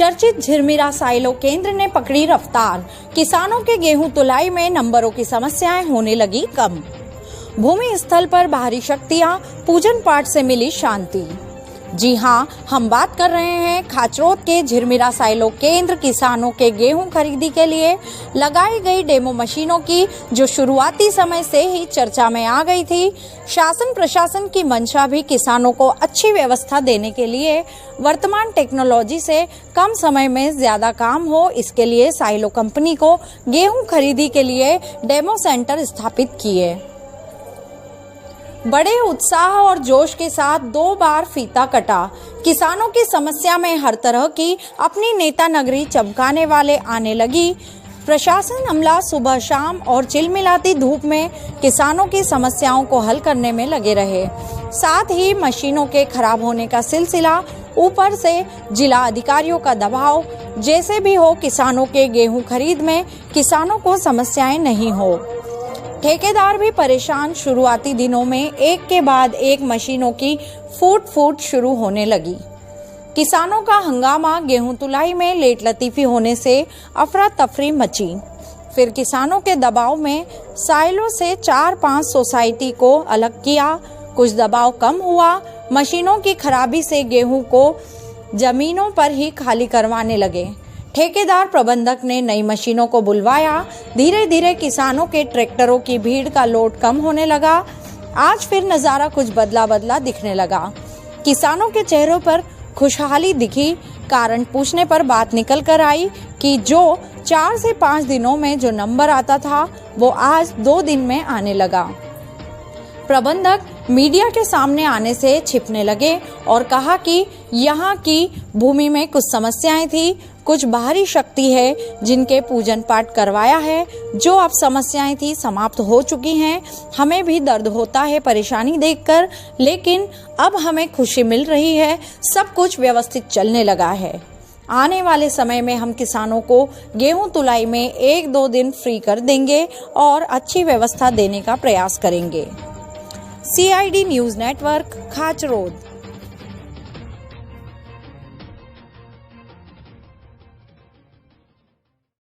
चर्चित झिरमिरा साइलो केंद्र ने पकड़ी रफ्तार। किसानों के गेहूं तुलाई में नंबरों की समस्याएं होने लगी कम। भूमि स्थल पर बाहरी शक्तियां, पूजन पाठ से मिली शांति। जी हां, हम बात कर रहे हैं खाचरोद के झिरमिरा साइलो केंद्र किसानों के गेहूं खरीदी के लिए लगाई गई डेमो मशीनों की, जो शुरुआती समय से ही चर्चा में आ गई थी। शासन प्रशासन की मंशा भी किसानों को अच्छी व्यवस्था देने के लिए वर्तमान टेक्नोलॉजी से कम समय में ज्यादा काम हो, इसके लिए साइलो कंपनी को गेहूं खरीदी के लिए डेमो सेंटर स्थापित किए। बड़े उत्साह और जोश के साथ 2 बार फीता कटा। किसानों की समस्या में हर तरह की अपनी नेता नगरी चमकाने वाले आने लगी। प्रशासन अमला सुबह शाम और चिलमिलाती धूप में किसानों की समस्याओं को हल करने में लगे रहे। साथ ही मशीनों के खराब होने का सिलसिला, ऊपर से जिला अधिकारियों का दबाव, जैसे भी हो किसानों के गेहूं खरीद में किसानों को समस्याएं नहीं हो। ठेकेदार भी परेशान। शुरुआती दिनों में एक के बाद एक मशीनों की फूट शुरू होने लगी। किसानों का हंगामा, गेहूं तुलाई में लेट लतीफी होने से अफरा तफरी मची। फिर किसानों के दबाव में साइलो से 4-5 सोसाइटी को अलग किया। कुछ दबाव कम हुआ। मशीनों की खराबी से गेहूं को जमीनों पर ही खाली करवाने लगे। ठेकेदार प्रबंधक ने नई मशीनों को बुलवाया। धीरे धीरे किसानों के ट्रैक्टरों की भीड़ का लोड कम होने लगा। आज फिर नज़ारा कुछ बदला दिखने लगा। किसानों के चेहरों पर खुशहाली दिखी। कारण पूछने पर बात निकल कर आई कि जो 4 से 5 दिनों में जो नंबर आता था, वो आज 2 दिन में आने लगा। प्रबंधक मीडिया के सामने आने से छिपने लगे और कहा कि यहाँ की भूमि में कुछ समस्याएं थी, कुछ बाहरी शक्ति है जिनके पूजन पाठ करवाया है। जो अब समस्याएं थी समाप्त हो चुकी हैं। हमें भी दर्द होता है परेशानी देखकर, लेकिन अब हमें खुशी मिल रही है। सब कुछ व्यवस्थित चलने लगा है। आने वाले समय में हम किसानों को गेहूं तुलाई में 1-2 दिन फ्री कर देंगे और अच्छी व्यवस्था देने का प्रयास करेंगे। CID news network, Khachrod.